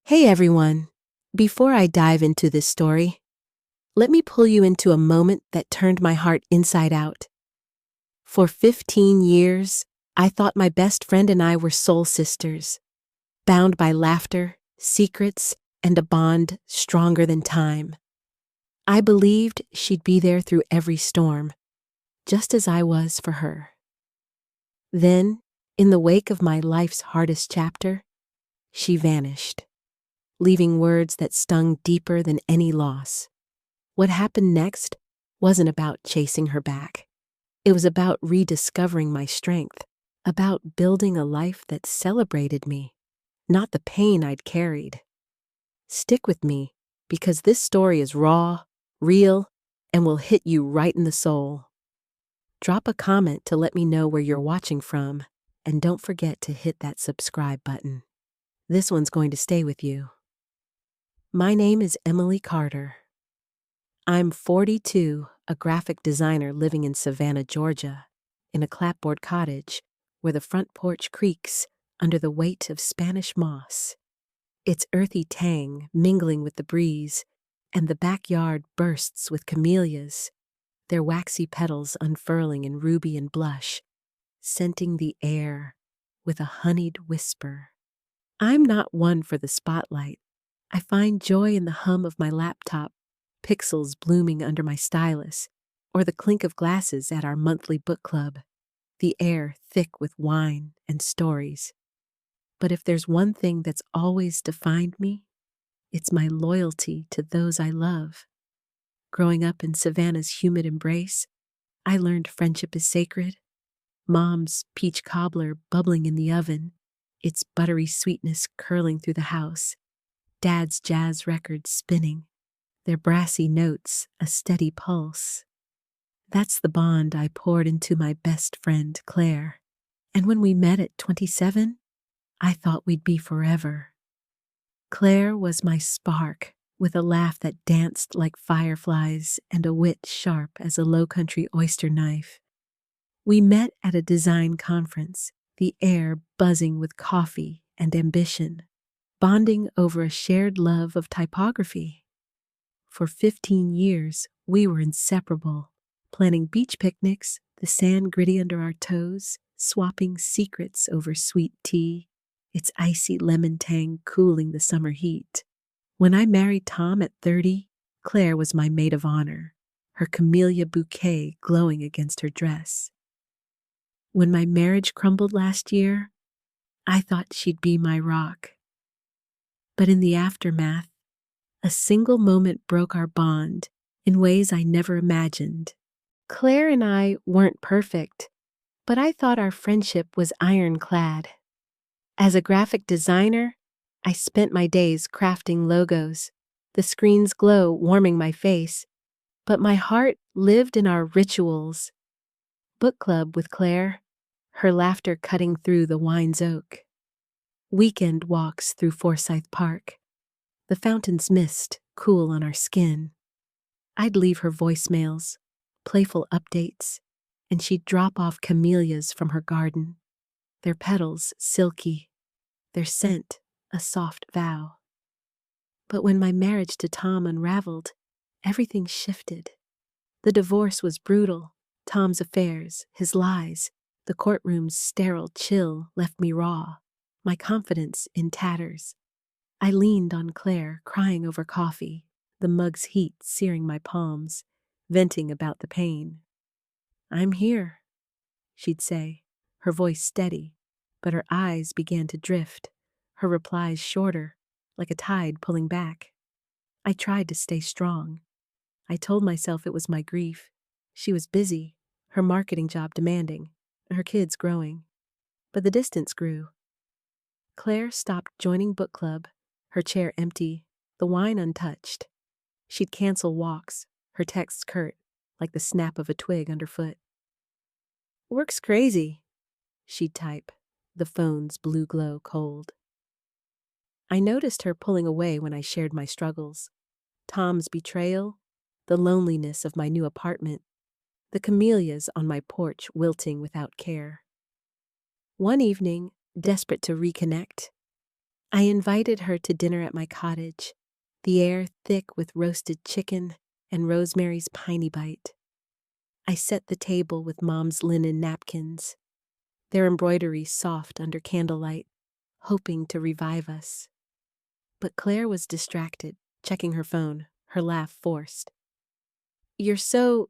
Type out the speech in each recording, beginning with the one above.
Hey everyone! Before I dive into this story, let me pull you into a moment that turned my heart inside out. For 15 years, I thought my best friend and I were soul sisters, bound by laughter, secrets, and a bond stronger than time. I believed she'd be there through every storm, just as I was for her. Then, in the wake of my life's hardest chapter, she vanished, leaving words that stung deeper than any loss. What happened next wasn't about chasing her back. It was about rediscovering my strength, about building a life that celebrated me, not the pain I'd carried. Stick with me, because this story is raw, real, and will hit you right in the soul. Drop a comment to let me know where you're watching from, and don't forget to hit that subscribe button. This one's going to stay with you. My name is Emily Carter. I'm 42, a graphic designer living in Savannah, Georgia, in a clapboard cottage where the front porch creaks under the weight of Spanish moss. Its earthy tang mingling with the breeze, and the backyard bursts with camellias, their waxy petals unfurling in ruby and blush, scenting the air with a honeyed whisper. I'm not one for the spotlight. I find joy in the hum of my laptop, pixels blooming under my stylus, or the clink of glasses at our monthly book club, the air thick with wine and stories. But if there's one thing that's always defined me, it's my loyalty to those I love. Growing up in Savannah's humid embrace, I learned friendship is sacred. Mom's peach cobbler bubbling in the oven, its buttery sweetness curling through the house. Dad's jazz records spinning, their brassy notes a steady pulse. That's the bond I poured into my best friend, Claire. And when we met at 27, I thought we'd be forever. Claire was my spark, with a laugh that danced like fireflies and a wit sharp as a low-country oyster knife. We met at a design conference, the air buzzing with coffee and ambition, bonding over a shared love of typography. For 15 years, we were inseparable, planning beach picnics, the sand gritty under our toes, swapping secrets over sweet tea, its icy lemon tang cooling the summer heat. When I married Tom at 30, Claire was my maid of honor, her camellia bouquet glowing against her dress. When my marriage crumbled last year, I thought she'd be my rock. But in the aftermath, a single moment broke our bond in ways I never imagined. Claire and I weren't perfect, but I thought our friendship was ironclad. As a graphic designer, I spent my days crafting logos, the screen's glow warming my face, but my heart lived in our rituals. Book club with Claire, her laughter cutting through the wine's oak. Weekend walks through Forsyth Park, the fountain's mist cool on our skin. I'd leave her voicemails, playful updates, and she'd drop off camellias from her garden, their petals silky, their scent a soft vow. But when my marriage to Tom unraveled, everything shifted. The divorce was brutal. Tom's affairs, his lies, the courtroom's sterile chill left me raw, my confidence in tatters. I leaned on Claire, crying over coffee, the mug's heat searing my palms, venting about the pain. "I'm here," she'd say, her voice steady, but her eyes began to drift, her replies shorter, like a tide pulling back. I tried to stay strong. I told myself it was my grief. She was busy, her marketing job demanding, her kids growing. But the distance grew. Claire stopped joining book club, her chair empty, the wine untouched. She'd cancel walks, her texts curt, like the snap of a twig underfoot. "Work's crazy," she'd type, the phone's blue glow cold. I noticed her pulling away when I shared my struggles. Tom's betrayal, the loneliness of my new apartment, the camellias on my porch wilting without care. One evening, desperate to reconnect, I invited her to dinner at my cottage, the air thick with roasted chicken and Rosemary's piney bite. I set the table with Mom's linen napkins, their embroidery soft under candlelight, hoping to revive us. But Claire was distracted, checking her phone, her laugh forced. "You're so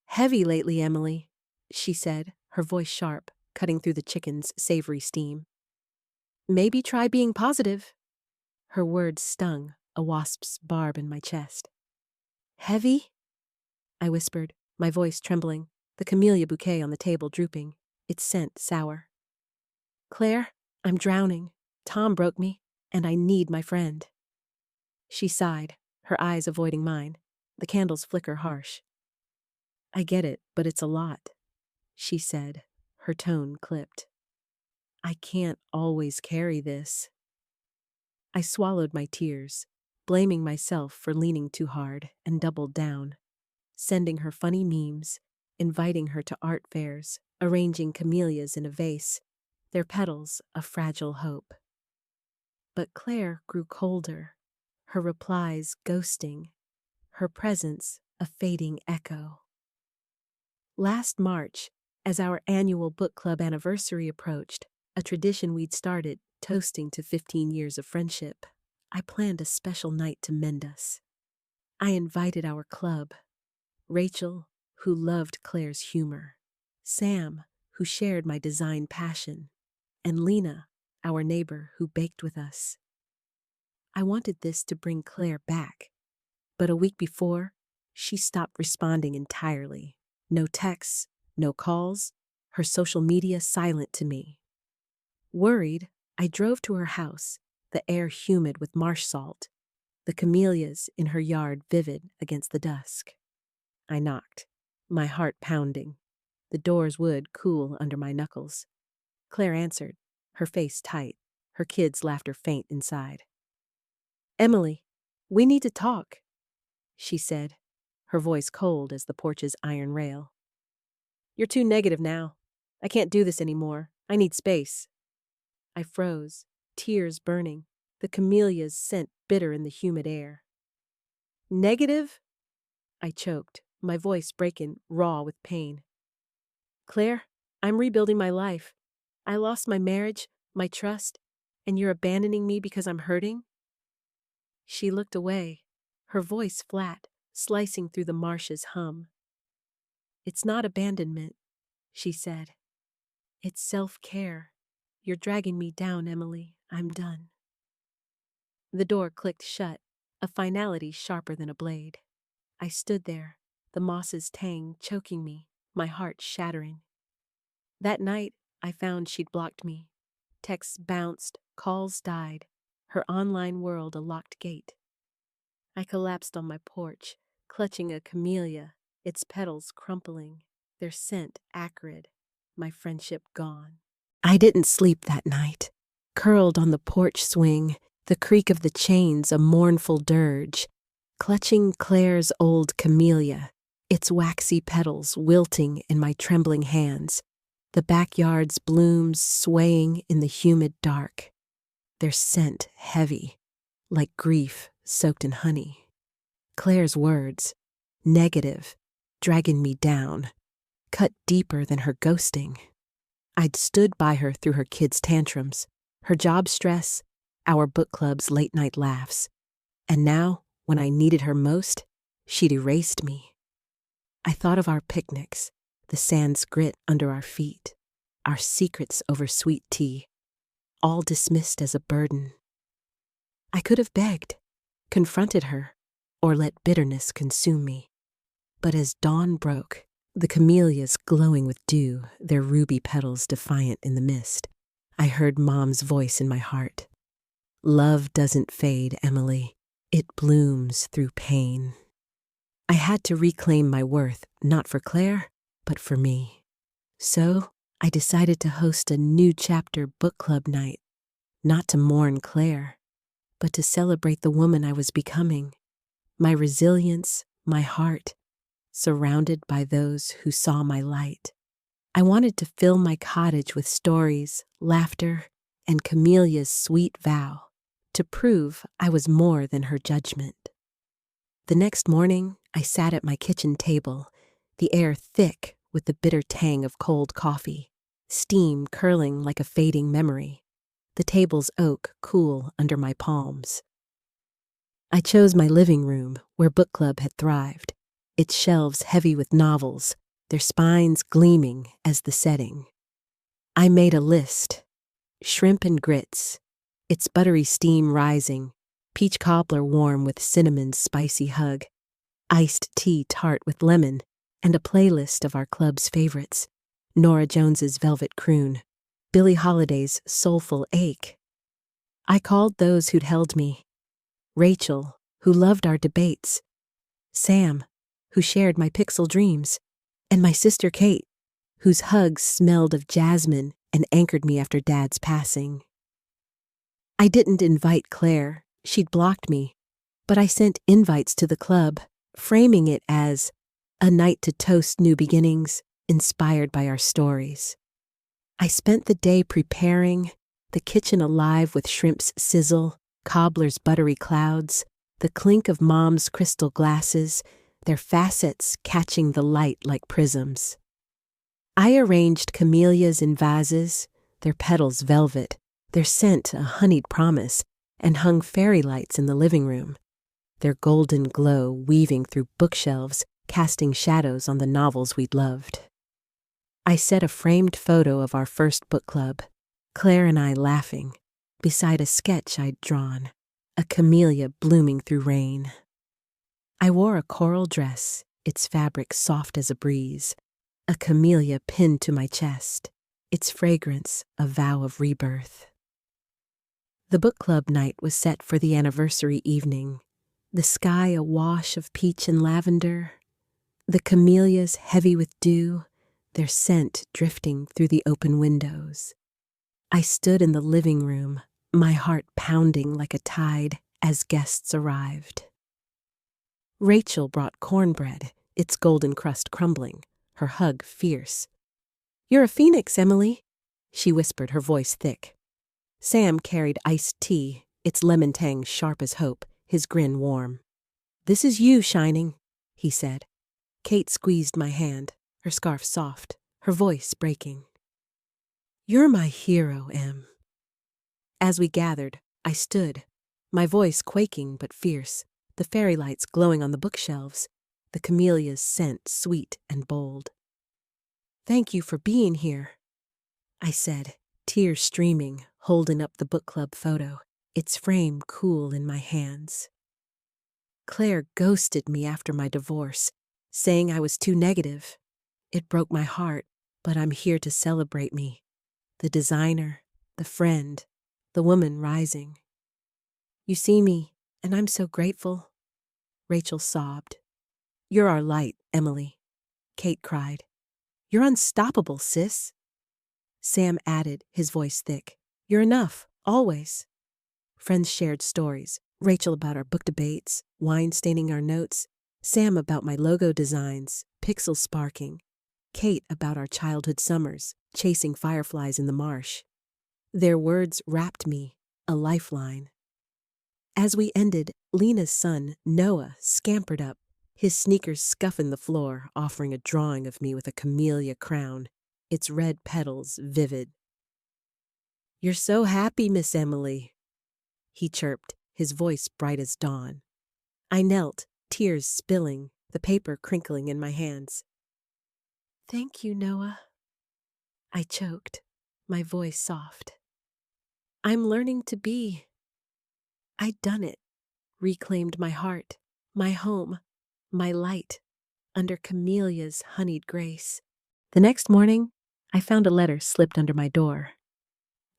heavy lately, Emily," she said, her voice sharp, cutting through the chicken's savory steam. "Maybe try being positive." Her words stung, a wasp's barb in my chest. "Heavy?" I whispered, my voice trembling, the camellia bouquet on the table drooping, its scent sour. "Claire, I'm drowning. Tom broke me, and I need my friend." She sighed, her eyes avoiding mine, the candle's flicker harsh. "I get it, but it's a lot," she said, her tone clipped. "I can't always carry this." I swallowed my tears, blaming myself for leaning too hard, and doubled down, sending her funny memes, inviting her to art fairs, arranging camellias in a vase, their petals a fragile hope. But Claire grew colder, her replies ghosting, her presence a fading echo. Last March, as our annual book club anniversary approached, a tradition we'd started, toasting to 15 years of friendship, I planned a special night to mend us. I invited our club, Rachel, who loved Claire's humor, Sam, who shared my design passion, and Lena, our neighbor who baked with us. I wanted this to bring Claire back, but a week before, she stopped responding entirely. No texts, no calls, her social media silent to me. Worried, I drove to her house, the air humid with marsh salt, the camellias in her yard vivid against the dusk. I knocked, my heart pounding, the door's wood cool under my knuckles. Claire answered, her face tight, her kids' laughter faint inside. "Emily, we need to talk," she said, her voice cold as the porch's iron rail. "You're too negative now. I can't do this anymore. I need space." I froze, tears burning, the camellia's scent bitter in the humid air. "Negative?" I choked, my voice breaking, raw with pain. "Claire, I'm rebuilding my life. I lost my marriage, my trust, and you're abandoning me because I'm hurting?" She looked away, her voice flat, slicing through the marsh's hum. "It's not abandonment," she said. "It's self-care. You're dragging me down, Emily. I'm done." The door clicked shut, a finality sharper than a blade. I stood there, the moss's tang choking me, my heart shattering. That night, I found she'd blocked me. Texts bounced, calls died, her online world a locked gate. I collapsed on my porch, clutching a camellia, its petals crumpling, their scent acrid, my friendship gone. I didn't sleep that night. Curled on the porch swing, the creak of the chains a mournful dirge, clutching Claire's old camellia, its waxy petals wilting in my trembling hands, the backyard's blooms swaying in the humid dark, their scent heavy, like grief soaked in honey. Claire's words, negative, dragging me down, cut deeper than her ghosting. I'd stood by her through her kids' tantrums, her job stress, our book club's late-night laughs, and now, when I needed her most, she'd erased me. I thought of our picnics, the sand's grit under our feet, our secrets over sweet tea, all dismissed as a burden. I could have begged, confronted her, or let bitterness consume me. But as dawn broke, the camellias glowing with dew, their ruby petals defiant in the mist, I heard Mom's voice in my heart. "Love doesn't fade, Emily. It blooms through pain." I had to reclaim my worth, not for Claire, but for me. So, I decided to host a new chapter book club night, not to mourn Claire, but to celebrate the woman I was becoming, my resilience, my heart, surrounded by those who saw my light. I wanted to fill my cottage with stories, laughter, and Camelia's sweet vow to prove I was more than her judgment. The next morning, I sat at my kitchen table, the air thick with the bitter tang of cold coffee, steam curling like a fading memory, the table's oak cool under my palms. I chose my living room where book club had thrived, its shelves heavy with novels, their spines gleaming as the setting. I made a list: shrimp and grits, its buttery steam rising, peach cobbler warm with cinnamon's spicy hug, iced tea tart with lemon, and a playlist of our club's favorites: Norah Jones's Velvet Croon, Billie Holiday's Soulful Ache. I called those who'd held me: Rachel, who loved our debates; Sam, who shared my pixel dreams; and my sister Kate, whose hugs smelled of jasmine and anchored me after Dad's passing. I didn't invite Claire, she'd blocked me, but I sent invites to the club, framing it as a night to toast new beginnings, inspired by our stories. I spent the day preparing, the kitchen alive with shrimp's sizzle, cobbler's buttery clouds, the clink of Mom's crystal glasses, their facets catching the light like prisms. I arranged camellias in vases, their petals velvet, their scent a honeyed promise, and hung fairy lights in the living room, their golden glow weaving through bookshelves, casting shadows on the novels we'd loved. I set a framed photo of our first book club, Claire and I laughing, beside a sketch I'd drawn, a camellia blooming through rain. I wore a coral dress, its fabric soft as a breeze, a camellia pinned to my chest, its fragrance a vow of rebirth. The book club night was set for the anniversary evening, the sky a wash of peach and lavender, the camellias heavy with dew, their scent drifting through the open windows. I stood in the living room, my heart pounding like a tide as guests arrived. Rachel brought cornbread, its golden crust crumbling, her hug fierce. "You're a phoenix, Emily," she whispered, her voice thick. Sam carried iced tea, its lemon tang sharp as hope, his grin warm. "This is you shining," he said. Kate squeezed my hand, her scarf soft, her voice breaking. "You're my hero, Em." As we gathered, I stood, my voice quaking but fierce, the fairy lights glowing on the bookshelves, the camellia's scent sweet and bold. "Thank you for being here," I said, tears streaming, holding up the book club photo, its frame cool in my hands. Claire ghosted me after my divorce, saying I was too negative. It broke my heart, but I'm here to celebrate me, the designer, the friend, the woman rising. "You see me, and I'm so grateful," Rachel sobbed. "You're our light, Emily," Kate cried. "You're unstoppable, sis." Sam added, his voice thick. "You're enough, always." Friends shared stories, Rachel about our book debates, wine staining our notes, Sam about my logo designs, pixels sparking, Kate about our childhood summers, chasing fireflies in the marsh. Their words wrapped me, a lifeline. As we ended, Lena's son, Noah, scampered up, his sneakers scuffing the floor, offering a drawing of me with a camellia crown, its red petals vivid. "You're so happy, Miss Emily," he chirped, his voice bright as dawn. I knelt, tears spilling, the paper crinkling in my hands. "Thank you, Noah," I choked, my voice soft. "I'm learning to be." I'd done it, reclaimed my heart, my home, my light, under camellia's honeyed grace. The next morning, I found a letter slipped under my door.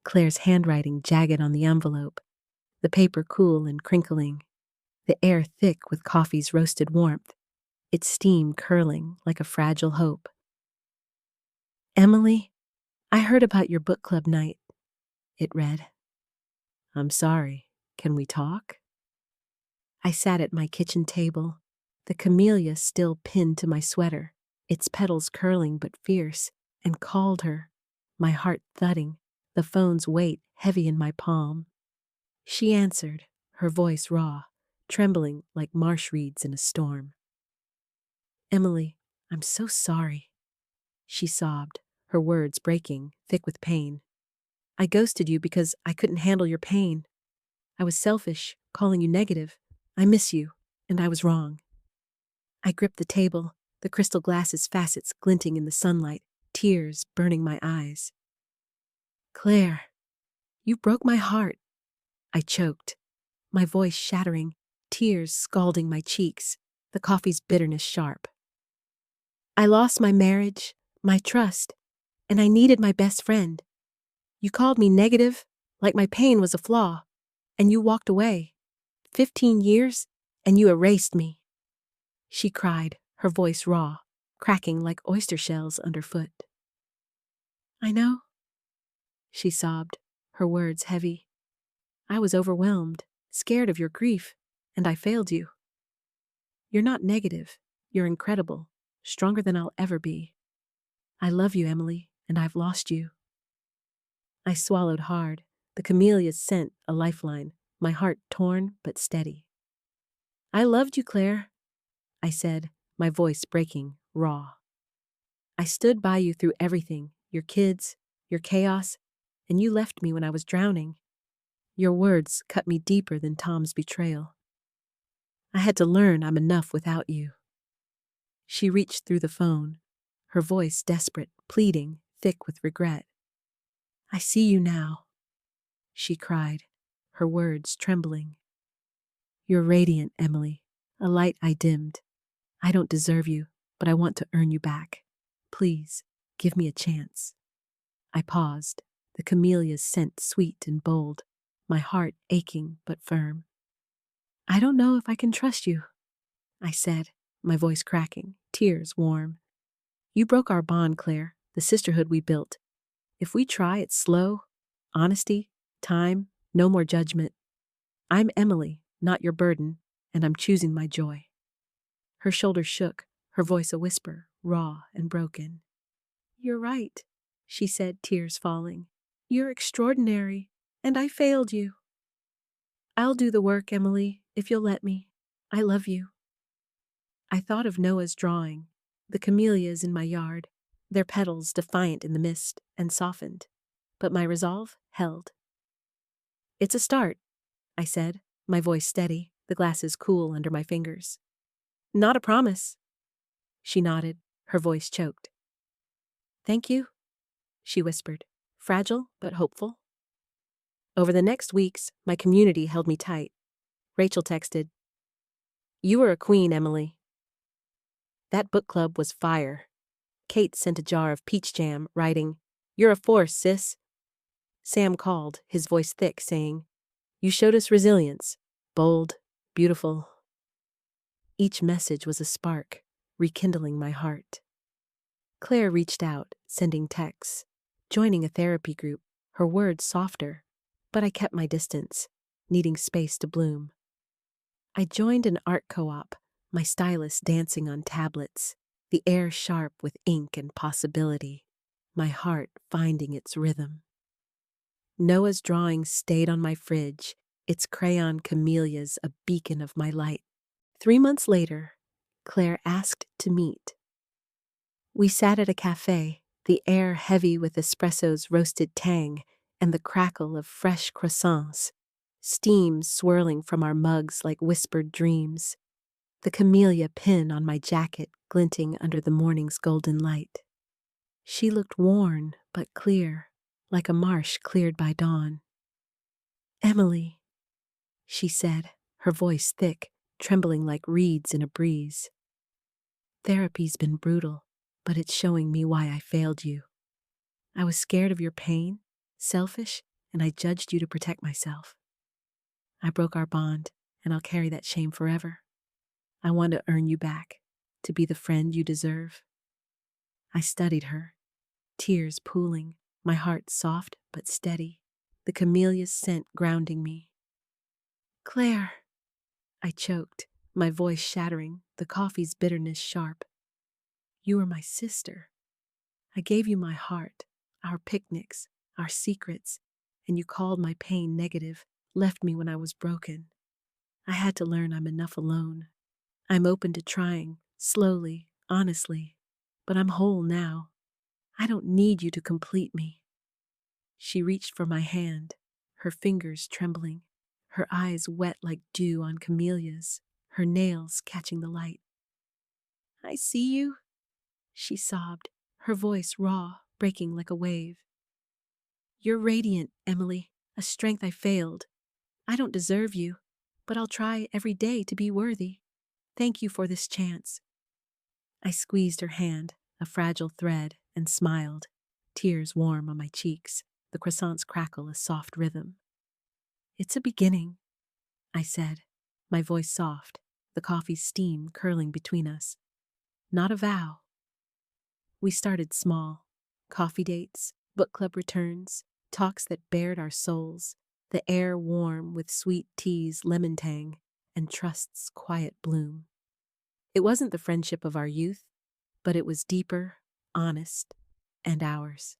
Claire's handwriting jagged on the envelope, the paper cool and crinkling, the air thick with coffee's roasted warmth, its steam curling like a fragile hope. "Emily, I heard about your book club night," it read. "I'm sorry. Can we talk?" I sat at my kitchen table, the camellia still pinned to my sweater, its petals curling but fierce, and called her, my heart thudding, the phone's weight heavy in my palm. She answered, her voice raw, trembling like marsh reeds in a storm. Emily, I'm so sorry. She sobbed, her words breaking, thick with pain. I ghosted you because I couldn't handle your pain. I was selfish, calling you negative. I miss you, and I was wrong. I gripped the table, the crystal glass's facets glinting in the sunlight, tears burning my eyes. Claire, you broke my heart. I choked, my voice shattering, tears scalding my cheeks, the coffee's bitterness sharp. I lost my marriage, my trust, and I needed my best friend. You called me negative, like my pain was a flaw, and you walked away. 15 years, and you erased me. She cried, her voice raw, cracking like oyster shells underfoot. I know, she sobbed, her words heavy. I was overwhelmed, scared of your grief, and I failed you. You're not negative, you're incredible, stronger than I'll ever be. I love you, Emily, and I've lost you. I swallowed hard, the camellia's scent a lifeline, my heart torn but steady. I loved you, Claire, I said, my voice breaking, raw. I stood by you through everything, your kids, your chaos, and you left me when I was drowning. Your words cut me deeper than Tom's betrayal. I had to learn I'm enough without you. She reached through the phone, her voice desperate, pleading, thick with regret. I see you now, she cried, her words trembling. You're radiant, Emily, a light I dimmed. I don't deserve you, but I want to earn you back. Please, give me a chance. I paused, the camellia's scent sweet and bold, my heart aching but firm. I don't know if I can trust you, I said, my voice cracking, tears warm. You broke our bond, Claire, the sisterhood we built. If we try, it's slow, honesty, time, no more judgment. I'm Emily, not your burden, and I'm choosing my joy. Her shoulders shook, her voice a whisper, raw and broken. You're right, she said, tears falling. You're extraordinary, and I failed you. I'll do the work, Emily, if you'll let me. I love you. I thought of Noah's drawing, the camellias in my yard, their petals defiant in the mist, and softened. But my resolve held. It's a start, I said, my voice steady, the glasses cool under my fingers. Not a promise. She nodded, her voice choked. Thank you, she whispered, fragile but hopeful. Over the next weeks, my community held me tight. Rachel texted, You were a queen, Emily. That book club was fire. Kate sent a jar of peach jam, writing, You're a force, sis. Sam called, his voice thick, saying, You showed us resilience. Bold, beautiful. Each message was a spark, rekindling my heart. Claire reached out, sending texts, joining a therapy group, her words softer, but I kept my distance, needing space to bloom. I joined an art co-op, my stylus dancing on tablets, the air sharp with ink and possibility, my heart finding its rhythm. Noah's drawings stayed on my fridge, its crayon camellias a beacon of my light. 3 months later, Claire asked to meet. We sat at a cafe, the air heavy with espresso's roasted tang and the crackle of fresh croissants, steam swirling from our mugs like whispered dreams, the camellia pin on my jacket glinting under the morning's golden light. She looked worn but clear, like a marsh cleared by dawn. Emily, she said, her voice thick, trembling like reeds in a breeze. Therapy's been brutal, but it's showing me why I failed you. I was scared of your pain, selfish, and I judged you to protect myself. I broke our bond, and I'll carry that shame forever. I want to earn you back, to be the friend you deserve. I studied her, tears pooling, my heart soft but steady, the camellia's scent grounding me. Claire, I choked, my voice shattering, the coffee's bitterness sharp. You were my sister. I gave you my heart, our picnics, our secrets, and you called my pain negative, left me when I was broken. I had to learn I'm enough alone. I'm open to trying, slowly, honestly, but I'm whole now. I don't need you to complete me. She reached for my hand, her fingers trembling, her eyes wet like dew on camellias, her nails catching the light. I see you, she sobbed, her voice raw, breaking like a wave. You're radiant, Emily, a strength I failed. I don't deserve you, but I'll try every day to be worthy. Thank you for this chance. I squeezed her hand, a fragile thread, and smiled, tears warm on my cheeks, the croissants crackle a soft rhythm. It's a beginning, I said, my voice soft, the coffee's steam curling between us. Not a vow. We started small. Coffee dates, book club returns, talks that bared our souls, the air warm with sweet tea's lemon tang and trust's quiet bloom. It wasn't the friendship of our youth, but it was deeper, honest, and ours.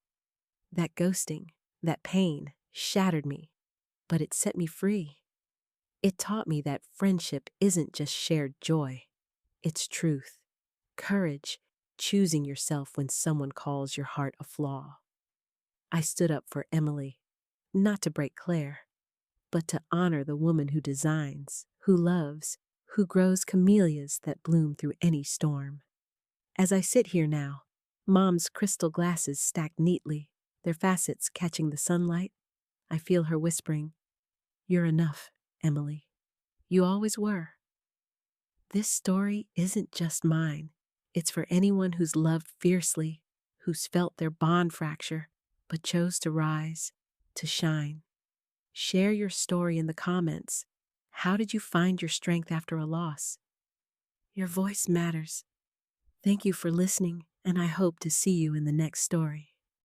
That ghosting, that pain, shattered me, but it set me free. It taught me that friendship isn't just shared joy. It's truth, courage, choosing yourself when someone calls your heart a flaw. I stood up for Emily, not to break Claire, but to honor the woman who designs, who loves, who grows camellias that bloom through any storm. As I sit here now, Mom's crystal glasses stacked neatly, their facets catching the sunlight, I feel her whispering, "You're enough, Emily. You always were." This story isn't just mine. It's for anyone who's loved fiercely, who's felt their bond fracture, but chose to rise, to shine. Share your story in the comments. How did you find your strength after a loss? Your voice matters. Thank you for listening, and I hope to see you in the next story.